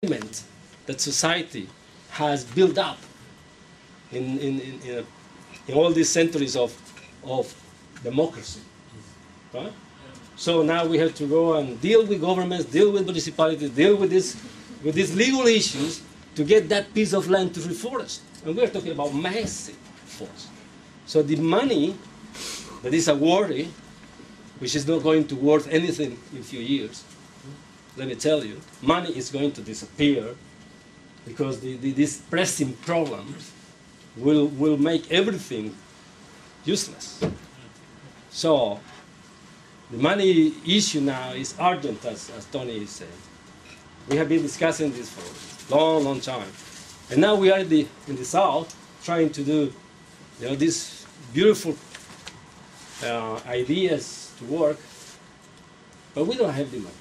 that society has built up in all these centuries of democracy. Right? So now we have to go and deal with governments, deal with municipalities, deal with these legal issues to get that piece of land to reforest. And we're talking about massive forest. So the money that is awarded, which is not going to worth anything in a few years, let me tell you, money is going to disappear because these pressing problems will make everything useless. So the money issue now is urgent, as Tony is saying. We have been discussing this for a long, long time. And now we are in the South trying to do these beautiful ideas to work, but we don't have the money.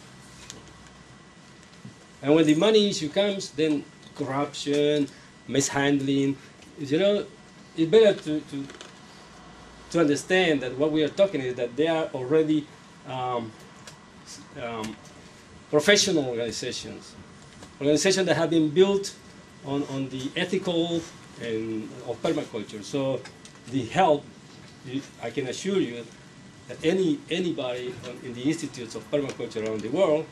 And when the money issue comes, then corruption, mishandling, it's better to understand that what we are talking is that they are already professional organizations that have been built on the ethical and of permaculture. So the help, I can assure you that anybody in the institutes of permaculture around the world,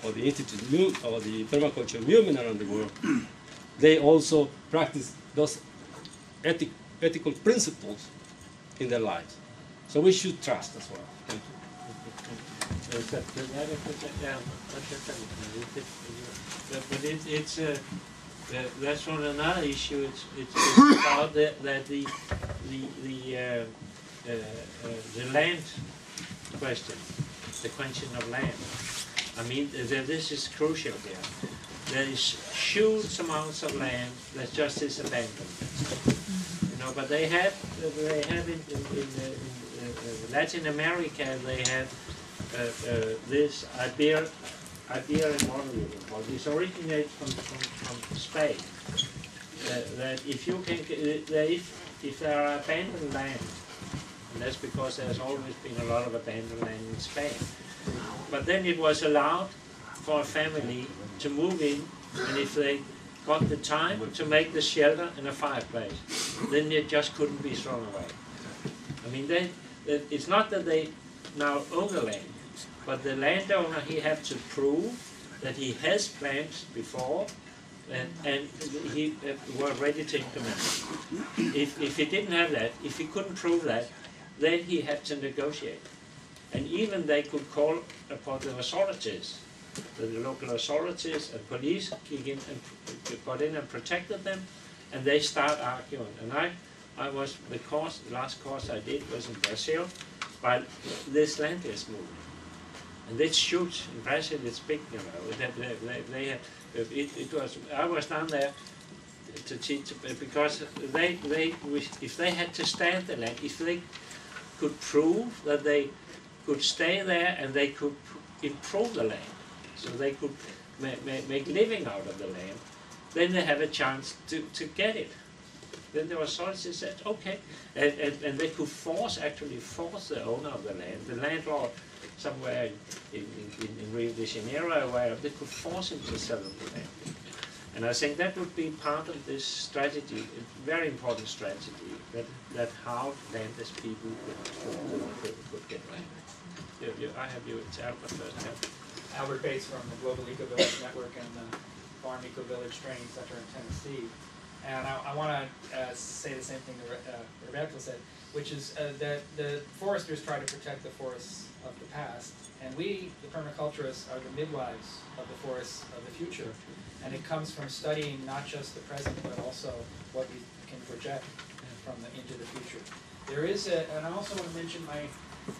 or the institute or the permaculture movement around the world, they also practice those ethical principles in their lives. So we should trust as well. Thank you. But that's on another issue. It's about the land question, the question of land. I mean, this is crucial here. There is huge amounts of land that just is abandoned. But they have in Latin America, they have this Iberian model. This originates from Spain. That if you can, if there are abandoned land, and that's because there's always been a lot of abandoned land in Spain. But then it was allowed for a family to move in, and if they got the time to make the shelter and a fireplace, then it just couldn't be thrown away. I mean, it's not that they now own the land, but the landowner, he had to prove that he has plans before, and he were ready to implement it. If he didn't have that, if he couldn't prove that, then he had to negotiate. And even they could call upon the authorities, the local authorities and police kick in and got in and protected them, and they start arguing. And I was, the last course I did was in Brazil, but this land is moving. And it's huge. In Brazil it's big, I was down there to teach, because if they had to stay at the land, if they could prove that they could stay there and they could improve the land, so they could make living out of the land, then they have a chance to get it. Then the authorities said, okay, and they could actually force the owner of the land, the landlord somewhere in Rio de Janeiro, where they could force him to sell them the land. And I think that would be part of this strategy, a very important strategy, that how landless people could get land. I have you, it's Albert first. Albert Bates from the Global Eco Village Network and the Farm Eco Village Training Center in Tennessee. And I want to say the same thing that Roberto said, which is that the foresters try to protect the forests of the past, and we, the permaculturists, are the midwives of the forests of the future. And it comes from studying not just the present, but also what we can project into the future. There is and I also want to mention my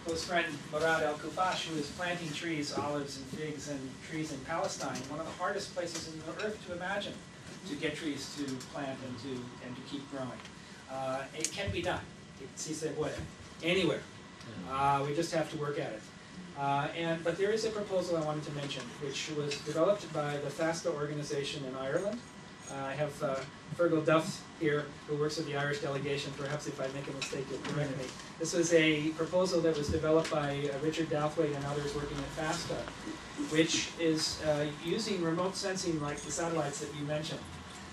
close friend Murad El-Kufash, who is planting trees, olives and figs and trees in Palestine, one of the hardest places on the earth to imagine, to get trees to plant and to keep growing. It can be done. Si se puede. Anywhere. We just have to work at it. But there is a proposal I wanted to mention, which was developed by the FASTA organization in Ireland, I have Fergal Duff here, who works with the Irish delegation. Perhaps if I make a mistake, you'll correct me. This was a proposal that was developed by Richard Douthwaite and others working at FASTA, which is using remote sensing like the satellites that you mentioned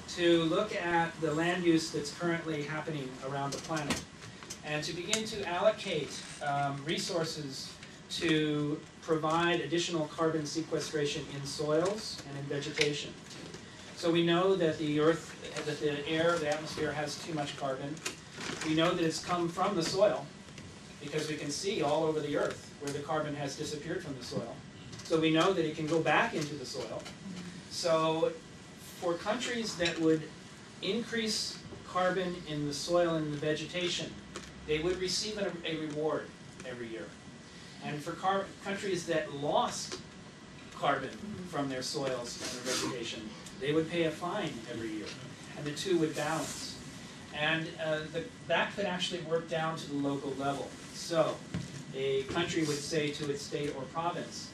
to look at the land use that's currently happening around the planet and to begin to allocate resources to provide additional carbon sequestration in soils and in vegetation. So we know that the earth, that the air, the atmosphere has too much carbon. We know that it's come from the soil because we can see all over the earth where the carbon has disappeared from the soil. So we know that it can go back into the soil. So for countries that would increase carbon in the soil and the vegetation, they would receive a reward every year. And for countries that lost carbon from their soils and their vegetation, they would pay a fine every year, and the two would balance. And that could actually work down to the local level. So a country would say to its state or province,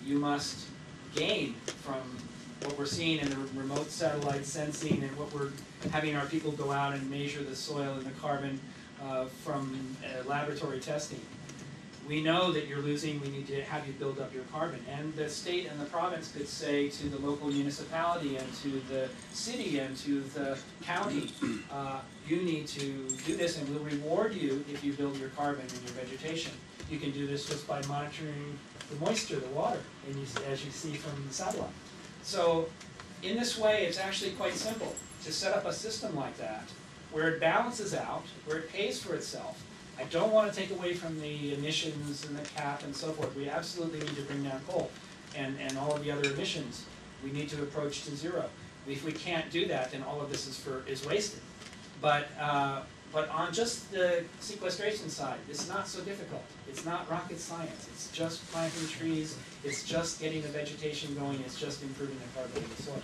you must gain from what we're seeing in the remote satellite sensing and what we're having our people go out and measure the soil and the carbon from laboratory testing. We know that you're losing, we need to have you build up your carbon. And the state and the province could say to the local municipality and to the city and to the county, you need to do this and we'll reward you if you build your carbon in your vegetation. You can do this just by monitoring the moisture, the water, as you see from the satellite. So in this way, it's actually quite simple to set up a system like that where it balances out, where it pays for itself. I don't want to take away from the emissions and the cap and so forth. We absolutely need to bring down coal and all of the other emissions. We need to approach to zero. If we can't do that, then all of this is wasted. But on just the sequestration side, it's not so difficult. It's not rocket science. It's just planting trees. It's just getting the vegetation going. It's just improving the carbon in the soil.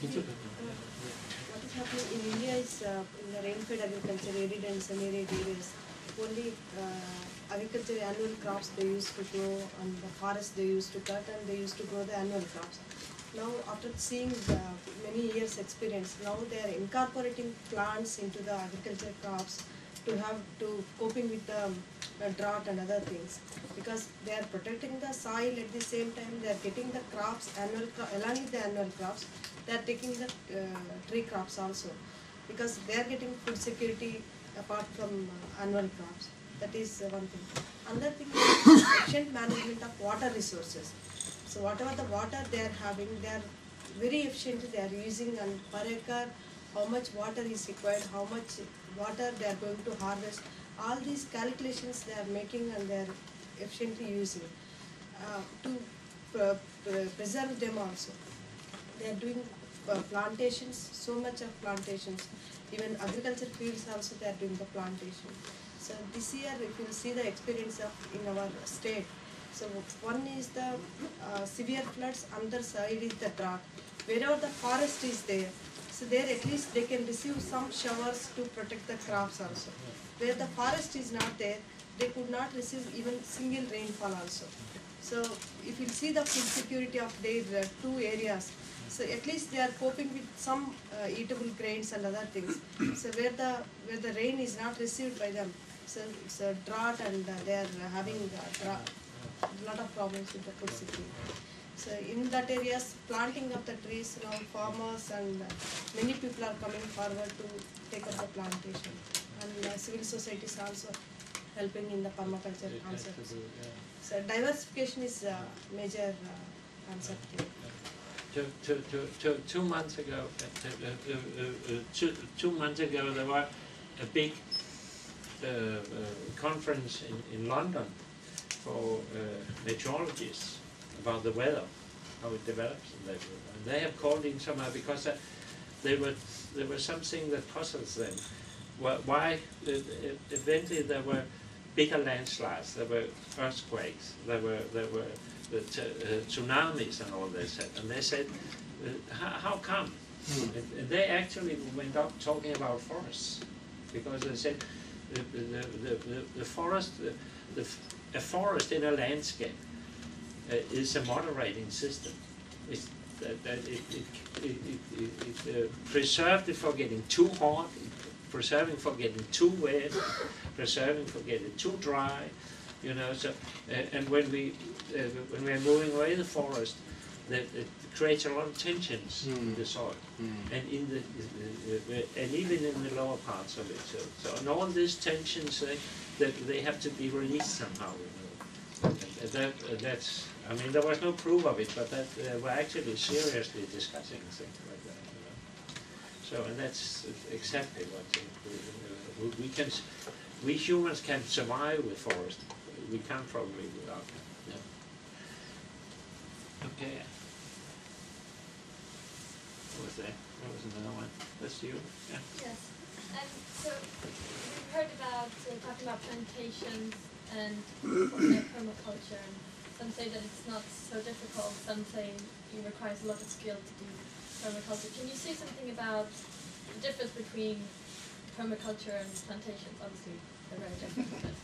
What is happening in India is in the rain-fed agriculture, arid and semi-arid areas, only agriculture annual crops they used to grow, and the forest they used to cut, and they used to grow the annual crops. Now, after seeing many years experience, now they are incorporating plants into the agriculture crops to coping with the drought and other things, because they are protecting the soil at the same time. They are getting the crops along with the annual crops. They are taking the tree crops also, because they are getting food security apart from annual crops. That is one thing. Another thing is efficient management of water resources. So whatever the water they are having, they are very efficient. They are using, and per acre, how much water is required, how much water they are going to harvest. All these calculations they are making, and they are efficiently using to preserve them also. They are doing plantations, so much of plantations. Even agriculture fields also they are doing the plantation. So this year, if you see the experience in our state, so one is the severe floods, another side is the drought. Wherever the forest is there, so there at least they can receive some showers to protect the crops also. Where the forest is not there, they could not receive even single rainfall also. So if you see the food security of their two areas, so at least they are coping with some eatable grains and other things. So where the rain is not received by them, so it's a drought, and they are having a lot of problems with the food security. So in that areas, planting of the trees, now farmers and many people are coming forward to take up the plantation, and civil society is also helping in the permaculture concepts. So diversification is a major concept here. 2 months ago, 2 months ago, there was a big conference in London for meteorologists about the weather, how it develops, and they have called in somehow because there was something that puzzles them. Why eventually there were bigger landslides, there were earthquakes, there were the tsunamis and all this, and they said, how come? And they actually went up talking about forests, because they said the forest, a forest in a landscape is a moderating system. It's that it preserves it from getting too hot, preserving for getting too wet, preserving for getting too dry, you know. So, and when we are moving away the forest, it creates a lot of tensions in the soil, and in and even in the lower parts of it. So and all these tensions, that they have to be released somehow. You know. That's. I mean, there was no proof of it, but that we're actually seriously discussing things like that. You know. So, and that's exactly what we humans can survive with forest. We can't probably without them. Yeah. Okay. What was that? What was another one? That's you. Yeah. Yes. And so we've heard about talking about plantations and permaculture. And some say that it's not so difficult. Some say it requires a lot of skill to do permaculture. Can you say something about the difference between permaculture and plantations? Obviously, they're very different. But